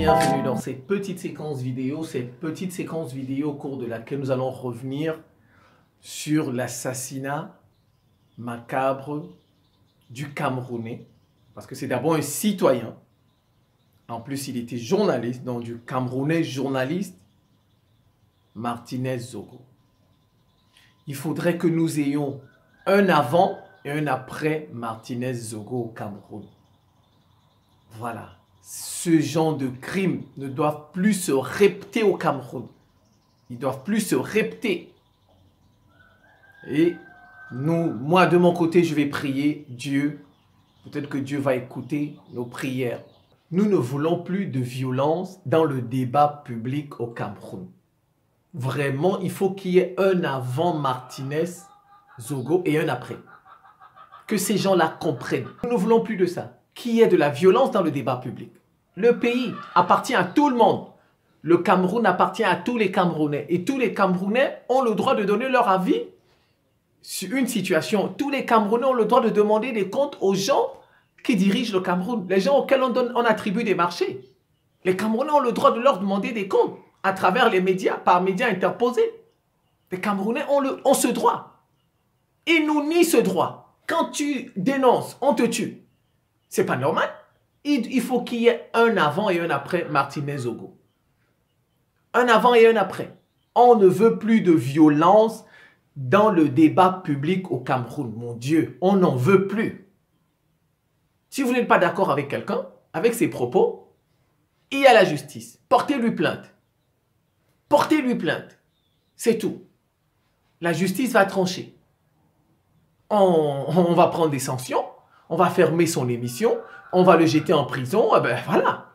bienvenue dans cette petite séquence vidéo au cours de laquelle nous allons revenir sur l'assassinat macabre du Camerounais, parce que c'est d'abord un citoyen, en plus il était journaliste, donc du Camerounais journaliste Martinez Zogo. Il faudrait que nous ayons un avant et un après Martinez Zogo au Cameroun. Voilà. Ce genre de crimes ne doivent plus se répéter au Cameroun. Ils ne doivent plus se répéter. Et moi de mon côté, je vais prier Dieu. Peut-être que Dieu va écouter nos prières. Nous ne voulons plus de violence dans le débat public au Cameroun. Vraiment, il faut qu'il y ait un avant Martinez Zogo et un après. Que ces gens-là comprennent. Nous ne voulons plus de ça. Qu'il y ait de la violence dans le débat public. Le pays appartient à tout le monde. Le Cameroun appartient à tous les Camerounais. Et tous les Camerounais ont le droit de donner leur avis sur une situation. Tous les Camerounais ont le droit de demander des comptes aux gens qui dirigent le Cameroun. Les gens auxquels on attribue des marchés. Les Camerounais ont le droit de leur demander des comptes à travers les médias, par médias interposés. Les Camerounais ont ce droit. Ils nous nient ce droit. Quand tu dénonces, on te tue. C'est pas normal. Il faut qu'il y ait un avant et un après Martinez Zogo. Un avant et un après. On ne veut plus de violence dans le débat public au Cameroun. Mon Dieu, on n'en veut plus. Si vous n'êtes pas d'accord avec quelqu'un, avec ses propos, il y a la justice. Portez-lui plainte. Portez-lui plainte. C'est tout. La justice va trancher. On va prendre des sanctions. On va fermer son émission. On va le jeter en prison. Eh ben voilà.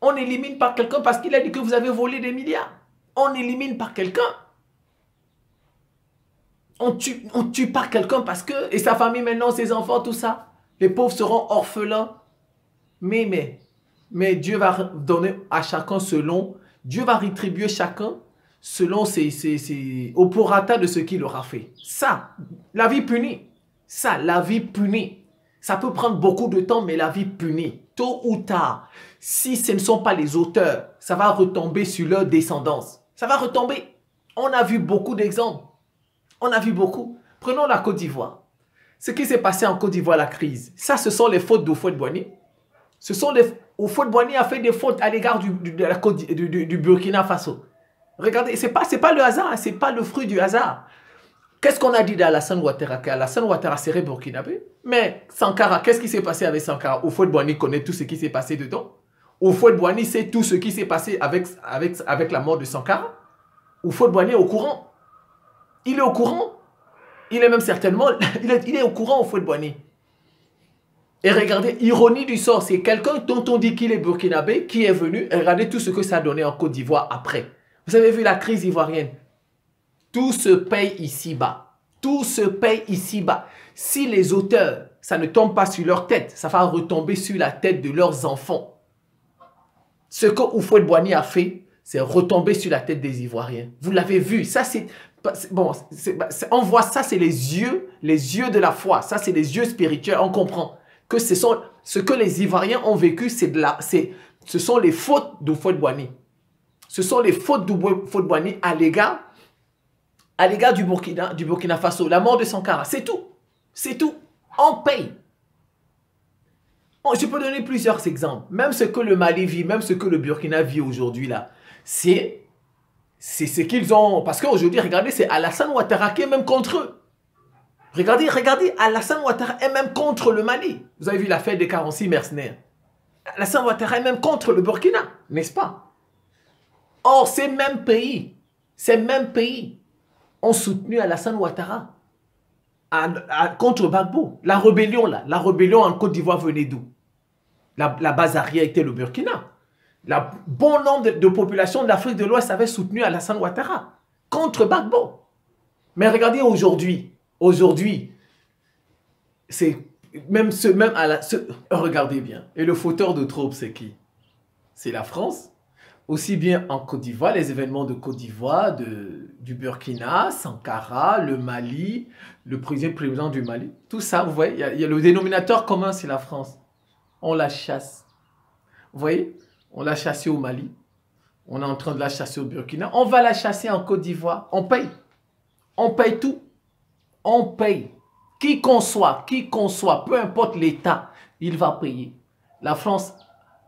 On élimine par quelqu'un parce qu'il a dit que vous avez volé des milliards. On élimine par quelqu'un. On tue par quelqu'un parce que... Et sa famille maintenant, ses enfants, tout ça. Les pauvres seront orphelins. Mais Dieu va donner à chacun selon... Dieu va rétribuer chacun selon au prorata de ce qu'il aura fait. Ça, la vie punie. Ça, la vie punie. Ça peut prendre beaucoup de temps, mais la vie punit. Tôt ou tard, si ce ne sont pas les auteurs, ça va retomber sur leur descendance. Ça va retomber. On a vu beaucoup d'exemples. On a vu beaucoup. Prenons la Côte d'Ivoire. Ce qui s'est passé en Côte d'Ivoire, la crise, ça, ce sont les fautes d'Houphouët-Boigny. Houphouët-Boigny a fait des fautes à l'égard du Burkina Faso. Regardez, ce n'est pas le hasard, ce n'est pas le fruit du hasard. Qu'est-ce qu'on a dit d'Alassane Ouattara? Qu'Alassane Ouattara serait burkinabé. Mais Sankara, qu'est-ce qui s'est passé avec Sankara? Houphouët-Boigny connaît tout ce qui s'est passé dedans. Houphouët-Boigny sait tout ce qui s'est passé avec la mort de Sankara. Houphouët-Boigny est au courant. Il est au courant. Il est même certainement... Il est au courant, Houphouët-Boigny. Et regardez, ironie du sort, c'est quelqu'un dont on dit qu'il est burkinabé qui est venu et regardez tout ce que ça a donné en Côte d'Ivoire après. Vous avez vu la crise ivoirienne? Tout se paye ici-bas. Tout se paye ici-bas. Si les auteurs, ça ne tombe pas sur leur tête, ça va retomber sur la tête de leurs enfants. Ce que Houphouët-Boigny a fait, c'est retomber sur la tête des Ivoiriens. Vous l'avez vu. Ça, c'est... Bon, on voit ça, c'est les yeux de la foi. Ça, c'est les yeux spirituels. On comprend que ce que les Ivoiriens ont vécu, ce sont les fautes d'Houphouët-Boigny. Ce sont les fautes d'Houphouët-Boigny à l'égard du Burkina Faso, la mort de Sankara, c'est tout. C'est tout. On paye. Je peux donner plusieurs exemples. Même ce que le Mali vit, même ce que le Burkina vit aujourd'hui là, c'est ce qu'ils ont. Parce qu'aujourd'hui, regardez, c'est Alassane Ouattara qui est même contre eux. Regardez, Alassane Ouattara est même contre le Mali. Vous avez vu l'affaire des 46 mercenaires. Alassane Ouattara est même contre le Burkina, n'est-ce pas? Or, ces mêmes pays ont soutenu Alassane Ouattara contre Gbagbo. La rébellion en Côte d'Ivoire venait d'où? La base arrière était le Burkina. Bon nombre de populations de l'Afrique de l'Ouest avaient soutenu Alassane Ouattara contre Gbagbo. Mais regardez aujourd'hui, c'est regardez bien. Et le fauteur de troubles, c'est qui? C'est la France. Aussi bien en Côte d'Ivoire, les événements de Côte d'Ivoire, du Burkina, Sankara, le Mali, le président du Mali. Tout ça, vous voyez, il y a le dénominateur commun, c'est la France. On la chasse. Vous voyez? On l'a chassée au Mali. On est en train de la chasser au Burkina. On va la chasser en Côte d'Ivoire. On paye. On paye tout. On paye. Qui qu'on soit, peu importe l'État, il va payer. La France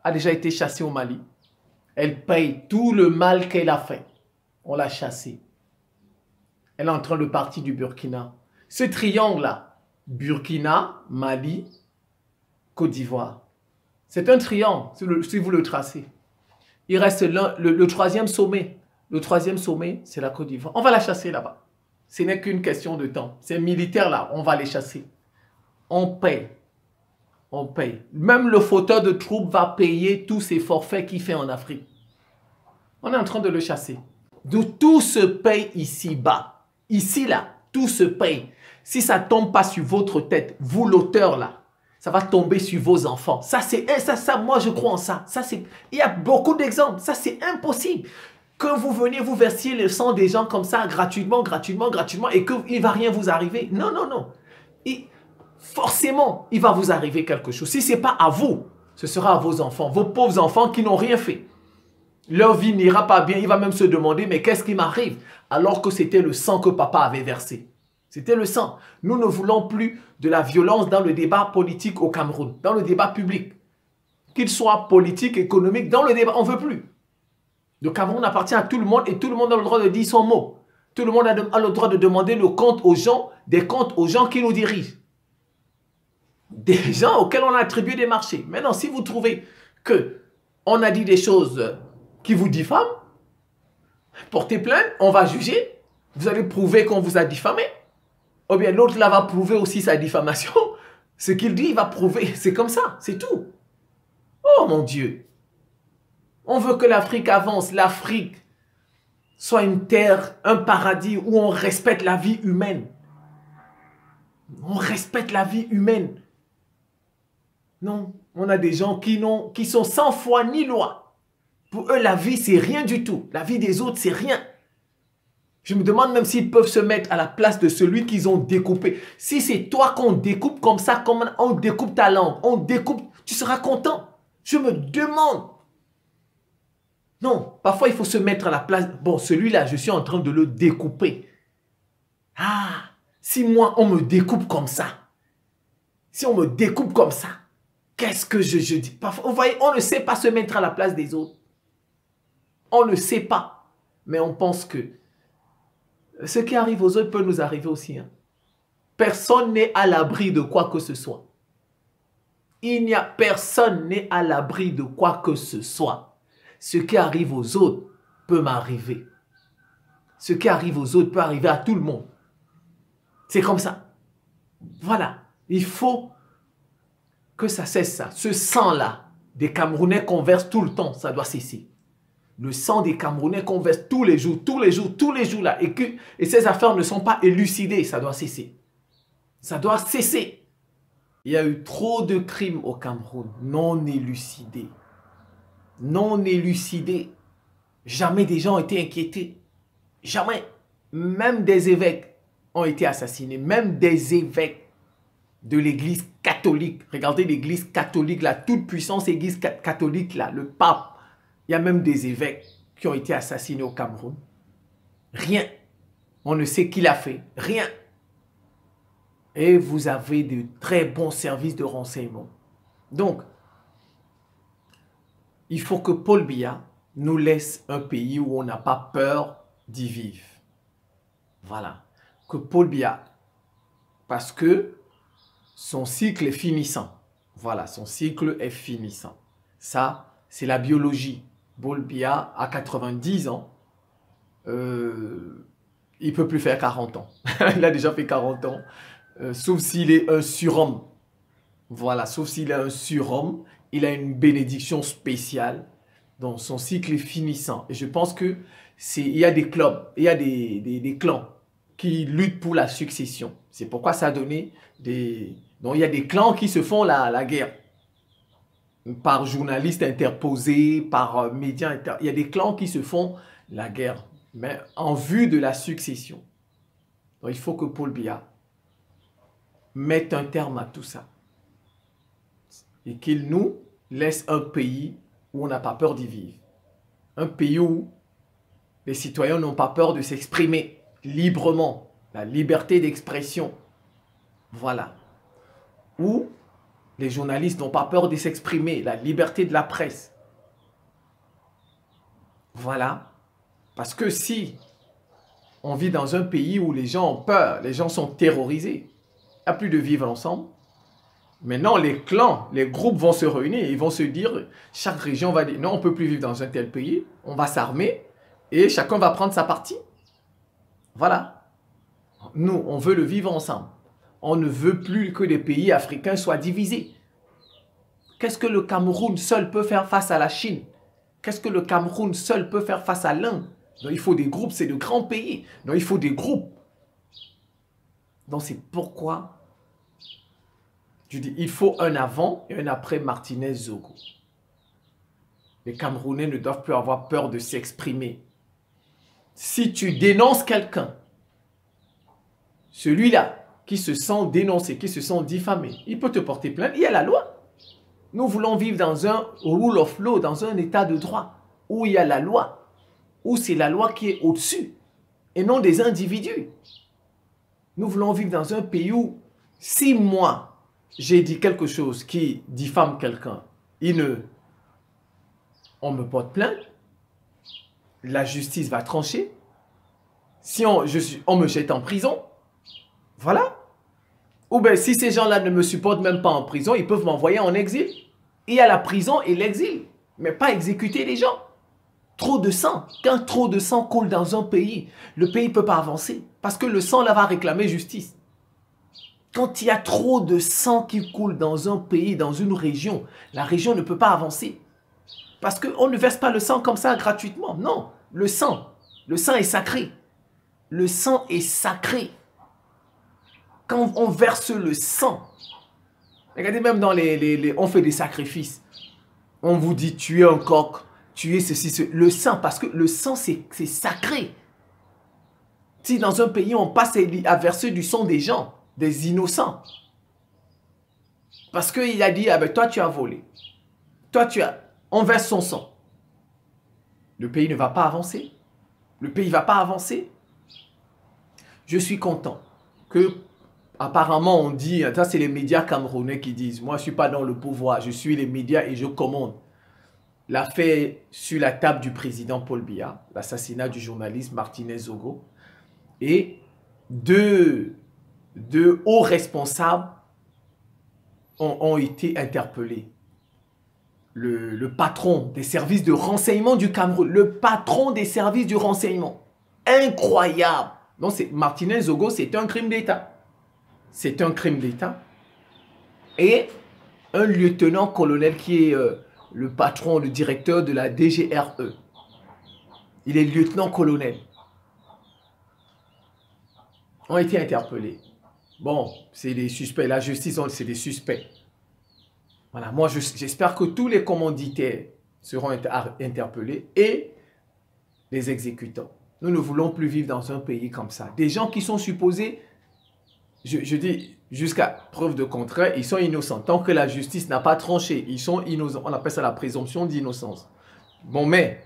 a déjà été chassée au Mali. Elle paye tout le mal qu'elle a fait. On l'a chassée. Elle est en train de partir du Burkina. Ce triangle-là, Burkina, Mali, Côte d'Ivoire, c'est un triangle, si vous le tracez. Il reste le troisième sommet. Le troisième sommet, c'est la Côte d'Ivoire. On va la chasser là-bas. Ce n'est qu'une question de temps. Ces militaires-là, on va les chasser. On paye. On paye. Même le fauteuil de troupe va payer tous ces forfaits qu'il fait en Afrique. On est en train de le chasser. Donc tout se paye ici-bas. Ici, là, tout se paye. Si ça ne tombe pas sur votre tête, vous l'auteur là, ça va tomber sur vos enfants. Ça, moi je crois en ça. Il y a beaucoup d'exemples. Ça, c'est impossible. Que vous veniez, vous versiez le sang des gens comme ça, gratuitement, et qu'il ne va rien vous arriver. Non, non, non. Forcément, il va vous arriver quelque chose. Si ce n'est pas à vous, ce sera à vos enfants, vos pauvres enfants qui n'ont rien fait. Leur vie n'ira pas bien. Il va même se demander, mais qu'est-ce qui m'arrive? Alors que c'était le sang que papa avait versé. C'était le sang. Nous ne voulons plus de la violence dans le débat politique au Cameroun, dans le débat public. Qu'il soit politique, économique, dans le débat, on ne veut plus. Le Cameroun appartient à tout le monde et tout le monde a le droit de dire son mot. Tout le monde a le droit de demander le compte aux gens, des comptes aux gens qui nous dirigent. Des gens auxquels on a attribué des marchés. Maintenant, si vous trouvez qu'on a dit des choses qui vous diffament, portez plainte, on va juger. Vous allez prouver qu'on vous a diffamé. Ou bien l'autre là va prouver aussi sa diffamation. Ce qu'il dit, il va prouver. C'est comme ça, c'est tout. Oh mon Dieu. On veut que l'Afrique avance. L'Afrique soit une terre, un paradis où on respecte la vie humaine. On respecte la vie humaine. Non, on a des gens qui sont sans foi ni loi. Pour eux, la vie, c'est rien du tout. La vie des autres, c'est rien. Je me demande même s'ils peuvent se mettre à la place de celui qu'ils ont découpé. Si c'est toi qu'on découpe comme ça, comme on découpe ta langue, on découpe, tu seras content. Je me demande. Non, parfois il faut se mettre à la place. Bon, celui-là, je suis en train de le découper. Ah, si moi, on me découpe comme ça. Si on me découpe comme ça, qu'est-ce que je dis? Parfois, vous voyez, on ne sait pas se mettre à la place des autres. On ne sait pas. Mais on pense que ce qui arrive aux autres peut nous arriver aussi. Hein. Personne n'est à l'abri de quoi que ce soit. Il n'y a personne n'est à l'abri de quoi que ce soit. Ce qui arrive aux autres peut m'arriver. Ce qui arrive aux autres peut arriver à tout le monde. C'est comme ça. Voilà. Il faut que ça cesse ça. Ce sang-là, des Camerounais qu'on verse tout le temps, ça doit cesser. Le sang des Camerounais qu'on verse tous les jours là, et ces affaires ne sont pas élucidées, ça doit cesser. Ça doit cesser. Il y a eu trop de crimes au Cameroun, non élucidés. Non élucidés. Jamais des gens ont été inquiétés. Jamais. Même des évêques ont été assassinés. Même des évêques de l'église catholique. Regardez l'église catholique, la toute puissante église catholique, là, le pape. Il y a même des évêques qui ont été assassinés au Cameroun. Rien. On ne sait qui l'a fait. Rien. Et vous avez de très bons services de renseignement. Donc, il faut que Paul Biya nous laisse un pays où on n'a pas peur d'y vivre. Voilà. Que Paul Biya, parce que son cycle est finissant. Voilà, son cycle est finissant. Ça, c'est la biologie. Paul Biya a 90 ans. Il ne peut plus faire 40 ans. Il a déjà fait 40 ans. Sauf s'il est un surhomme. Voilà, sauf s'il est un surhomme. Il a une bénédiction spéciale. Donc, son cycle est finissant. Et je pense qu'il y a des clubs, il y a des clans qui luttent pour la succession. C'est pourquoi ça a donné des... Donc, il y a des clans qui se font la guerre. Par journalistes interposés, par médias interposés. Il y a des clans qui se font la guerre, mais en vue de la succession. Donc, il faut que Paul Biya mette un terme à tout ça. Et qu'il nous laisse un pays où on n'a pas peur d'y vivre. Un pays où les citoyens n'ont pas peur de s'exprimer librement. La liberté d'expression. Voilà. Où les journalistes n'ont pas peur de s'exprimer. La liberté de la presse. Voilà. Parce que si on vit dans un pays où les gens ont peur, les gens sont terrorisés, il n'y a plus de vivre ensemble. Maintenant, les clans, les groupes vont se réunir, ils vont se dire, chaque région va dire, non, on ne peut plus vivre dans un tel pays, on va s'armer et chacun va prendre sa partie. Voilà. Nous, on veut le vivre ensemble. On ne veut plus que les pays africains soient divisés. Qu'est-ce que le Cameroun seul peut faire face à la Chine? Qu'est-ce que le Cameroun seul peut faire face à l'Inde? Donc, il faut des groupes, c'est de grands pays. Donc, il faut des groupes. Donc, c'est pourquoi je dis, il faut un avant et un après Martinez Zogo. Les Camerounais ne doivent plus avoir peur de s'exprimer. Si tu dénonces quelqu'un, celui-là qui se sent dénoncé, qui se sent diffamé, il peut te porter plainte, il y a la loi. Nous voulons vivre dans un rule of law, dans un état de droit, où il y a la loi, où c'est la loi qui est au-dessus, et non des individus. Nous voulons vivre dans un pays où, si moi, j'ai dit quelque chose qui diffame quelqu'un, on me porte plainte, la justice va trancher, si on me jette en prison, voilà. Ou bien si ces gens-là ne me supportent même pas en prison, ils peuvent m'envoyer en exil. Il y a la prison et l'exil, mais pas exécuter les gens. Trop de sang. Quand trop de sang coule dans un pays, le pays ne peut pas avancer. Parce que le sang là va réclamer justice. Quand il y a trop de sang qui coule dans un pays, dans une région, la région ne peut pas avancer. Parce qu'on ne verse pas le sang comme ça gratuitement. Non, le sang est sacré. Le sang est sacré. Quand on verse le sang, regardez même dans on fait des sacrifices. On vous dit tuer un coq, tuer ceci, le sang, parce que le sang c'est sacré. Si dans un pays on passe à verser du sang des gens, des innocents, parce qu'il a dit, ah ben toi tu as volé, on verse son sang. Le pays ne va pas avancer. Le pays ne va pas avancer. Je suis content que apparemment, on dit, ça c'est les médias camerounais qui disent, moi je ne suis pas dans le pouvoir, je suis les médias et je commande. L'affaire sur la table du président Paul Biya, l'assassinat du journaliste Martinez Zogo, et deux hauts responsables ont été interpellés. Le patron des services de renseignement du Cameroun, le patron des services du renseignement, incroyable. Donc Martinez Zogo, c'est un crime d'État. C'est un crime d'État. Et un lieutenant-colonel qui est le patron, le directeur de la DGRE. Il est lieutenant-colonel. Ont été interpellés. Bon, c'est des suspects. La justice, c'est des suspects. Voilà, moi j'espère que tous les commanditaires seront interpellés et les exécutants. Nous ne voulons plus vivre dans un pays comme ça. Des gens qui sont supposés... Je dis, jusqu'à preuve de contraire, ils sont innocents. Tant que la justice n'a pas tranché, ils sont innocents. On appelle ça la présomption d'innocence. Bon, mais,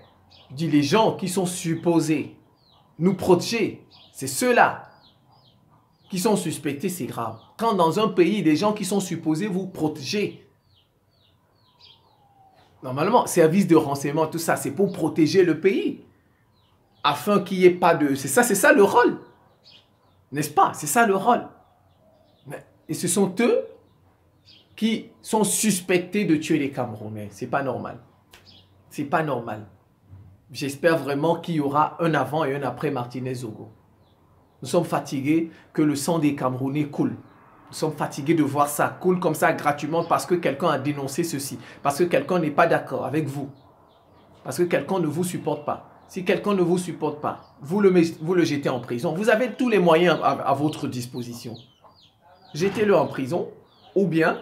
je dis, les gens qui sont supposés nous protéger, c'est ceux-là qui sont suspectés, c'est grave. Quand dans un pays, des gens qui sont supposés vous protéger, normalement, service de renseignement, tout ça, c'est pour protéger le pays. Afin qu'il n'y ait pas de... C'est ça le rôle. N'est-ce pas? C'est ça le rôle. Et ce sont eux qui sont suspectés de tuer les Camerounais. C'est pas normal. C'est pas normal. J'espère vraiment qu'il y aura un avant et un après Martinez Zogo. Nous sommes fatigués que le sang des Camerounais coule. Nous sommes fatigués de voir ça coule comme ça gratuitement parce que quelqu'un a dénoncé ceci. Parce que quelqu'un n'est pas d'accord avec vous. Parce que quelqu'un ne vous supporte pas. Si quelqu'un ne vous supporte pas, vous le jetez en prison. Vous avez tous les moyens à votre disposition. Jetez-le en prison ou bien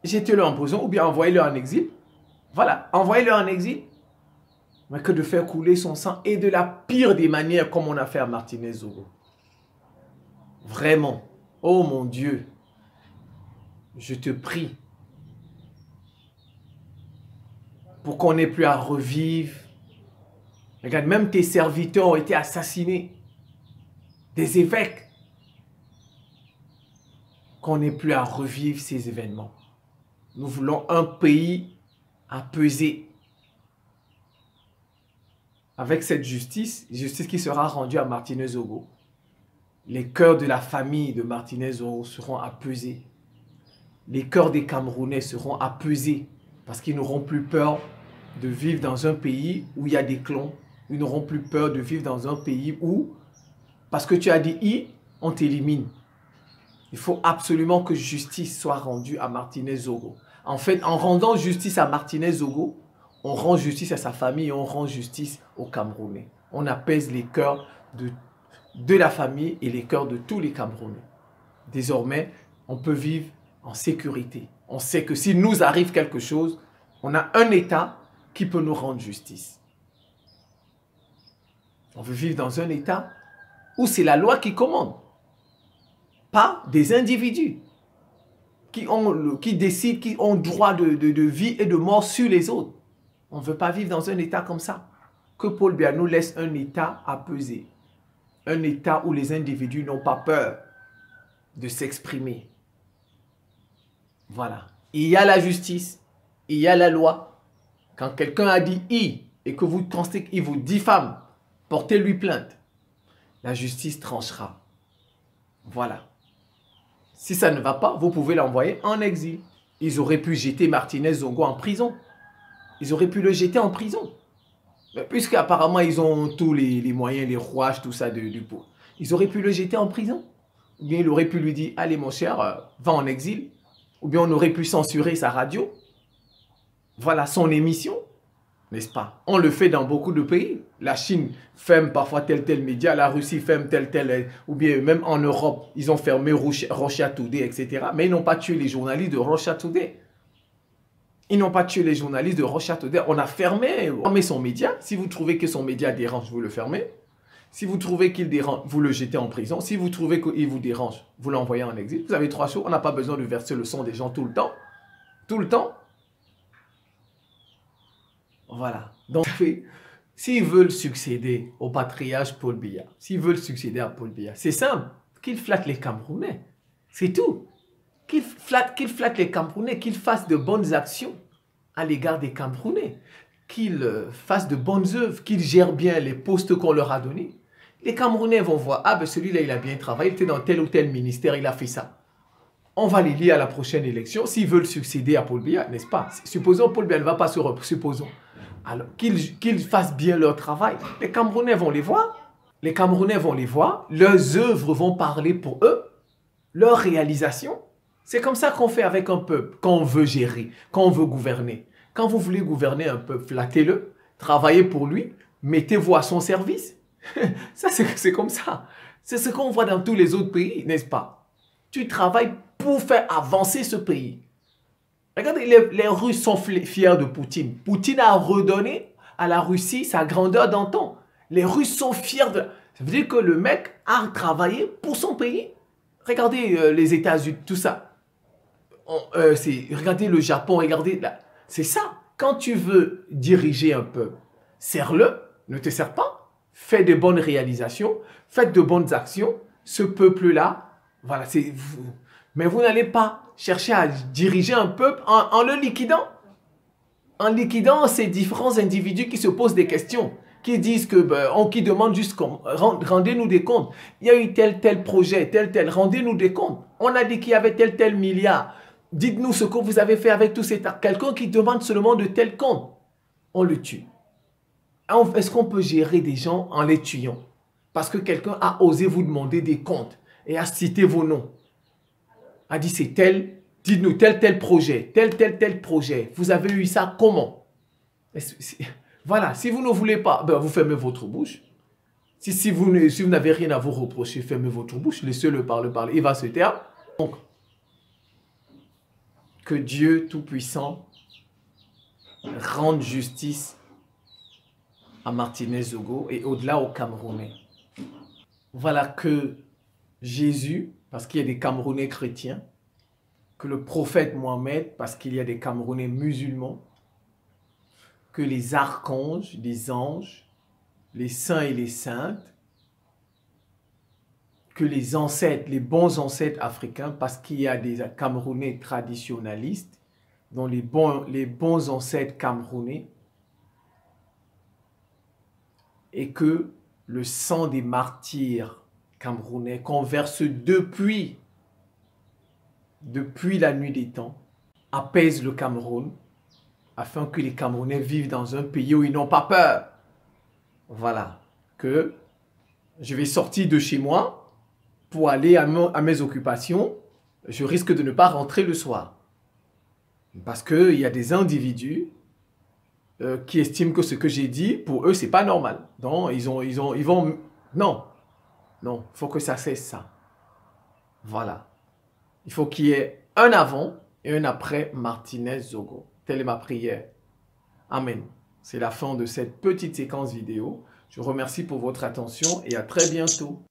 jetez-le en prison ou bien envoyez-le en exil. Voilà, envoyez-le en exil. Mais que de faire couler son sang et de la pire des manières comme on a fait à Martinez Zogo. Vraiment. Oh mon Dieu, je te prie pour qu'on n'ait plus à revivre. Regarde, même tes serviteurs ont été assassinés. Des évêques. Qu'on n'ait plus à revivre ces événements. Nous voulons un pays apaisé. Avec cette justice qui sera rendue à Martinez Zogo, les cœurs de la famille de Martinez Zogo seront apaisés. Les cœurs des Camerounais seront apaisés parce qu'ils n'auront plus peur de vivre dans un pays où il y a des clans. Ils n'auront plus peur de vivre dans un pays où, parce que tu as dit I, on t'élimine. Il faut absolument que justice soit rendue à Martinez Zogo. En fait, en rendant justice à Martinez Zogo, on rend justice à sa famille et on rend justice aux Camerounais. On apaise les cœurs de la famille et les cœurs de tous les Camerounais. Désormais, on peut vivre en sécurité. On sait que s'il nous arrive quelque chose, on a un État qui peut nous rendre justice. On veut vivre dans un État où c'est la loi qui commande. Pas des individus qui décident, qui ont droit de vie et de mort sur les autres. On ne veut pas vivre dans un État comme ça. Que Paul Biya nous laisse un État apaisé. Un État où les individus n'ont pas peur de s'exprimer. Voilà. Il y a la justice, il y a la loi. Quand quelqu'un a dit « I » et que vous pensez qu'il vous diffame, portez-lui plainte. La justice tranchera. Voilà. Si ça ne va pas, vous pouvez l'envoyer en exil. Ils auraient pu jeter Martinez Zogo en prison. Ils auraient pu le jeter en prison. Puisqu'apparemment, ils ont tous les moyens, les rouages, tout ça du pot. Ils auraient pu le jeter en prison. Ou bien il aurait pu lui dire, allez mon cher, va en exil. Ou bien on aurait pu censurer sa radio. Voilà son émission. N'est-ce pas? On le fait dans beaucoup de pays. La Chine ferme parfois tel média, la Russie ferme tel, ou bien même en Europe, ils ont fermé Russia Today, etc. Mais ils n'ont pas tué les journalistes de Russia Today. Ils n'ont pas tué les journalistes de Russia Today. On a fermé son média. Si vous trouvez que son média dérange, vous le fermez. Si vous trouvez qu'il dérange, vous le jetez en prison. Si vous trouvez qu'il vous dérange, vous l'envoyez en exil. Vous avez 3 choses. On n'a pas besoin de verser le sang des gens tout le temps. Tout le temps. Voilà. Donc, s'ils veulent succéder au patriarche Paul Biya, s'ils veulent succéder à Paul Biya, c'est simple. Qu'ils flattent les Camerounais. C'est tout. Qu'ils flattent les Camerounais, qu'ils fassent de bonnes actions à l'égard des Camerounais. Qu'ils fassent de bonnes œuvres, qu'ils gèrent bien les postes qu'on leur a donnés. Les Camerounais vont voir, ah ben celui-là il a bien travaillé, il était dans tel ou tel ministère, il a fait ça. On va les lier à la prochaine élection s'ils veulent succéder à Paul Biya, n'est-ce pas? Supposons Paul Biya ne va pas se supposons. Alors qu'ils fassent bien leur travail. Les Camerounais vont les voir. Les Camerounais vont les voir. Leurs œuvres vont parler pour eux. Leurs réalisations. C'est comme ça qu'on fait avec un peuple quand on veut gérer, quand on veut gouverner. Quand vous voulez gouverner un peuple, flattez-le, travaillez pour lui, mettez-vous à son service. Ça, c'est comme ça. C'est ce qu'on voit dans tous les autres pays, n'est-ce pas? Tu travailles pour faire avancer ce pays. Regardez, les Russes sont fiers de Poutine. Poutine a redonné à la Russie sa grandeur d'antan. Les Russes sont fiers de... Ça veut dire que le mec a travaillé pour son pays. Regardez les États-Unis, tout ça. Regardez le Japon, regardez... C'est ça. Quand tu veux diriger un peuple, serre-le, ne te serre pas. Fais de bonnes réalisations, faites de bonnes actions. Ce peuple-là, voilà, c'est... Mais vous n'allez pas chercher à diriger un peuple en le liquidant. En liquidant ces différents individus qui se posent des questions, qui disent que, qui demandent juste rendez-nous des comptes. Il y a eu tel projet, tel, rendez-nous des comptes. On a dit qu'il y avait tel milliard. Dites-nous ce que vous avez fait avec tout cet argent. Quelqu'un qui demande seulement de tel compte, on le tue. Est-ce qu'on peut gérer des gens en les tuant? Parce que quelqu'un a osé vous demander des comptes et a cité vos noms. A dit c'est tel, dites-nous tel projet, tel projet. Vous avez eu ça comment? Voilà, si vous ne voulez pas, vous fermez votre bouche. Si vous n'avez rien à vous reprocher, fermez votre bouche, laissez-le parler, il va se taire. Donc, que Dieu Tout-Puissant rende justice à Martinez Zogo et au-delà aux Camerounais. Voilà, que Jésus, parce qu'il y a des Camerounais chrétiens, que le prophète Mohammed, parce qu'il y a des Camerounais musulmans, que les archanges, les anges, les saints et les saintes, que les ancêtres, les bons ancêtres africains, parce qu'il y a des Camerounais traditionnalistes, dont les bons ancêtres camerounais, et que le sang des martyrs camerounais qu'on verse depuis la nuit des temps apaise le Cameroun, afin que les Camerounais vivent dans un pays où ils n'ont pas peur. Voilà, que je vais sortir de chez moi pour aller à mes occupations, je risque de ne pas rentrer le soir. Parce qu'il y a des individus qui estiment que ce que j'ai dit, pour eux, c'est pas normal. Donc, ils vont... Non, non, il faut que ça cesse ça. Voilà. Il faut qu'il y ait un avant et un après Martinez Zogo. Telle est ma prière. Amen. C'est la fin de cette petite séquence vidéo. Je vous remercie pour votre attention et à très bientôt.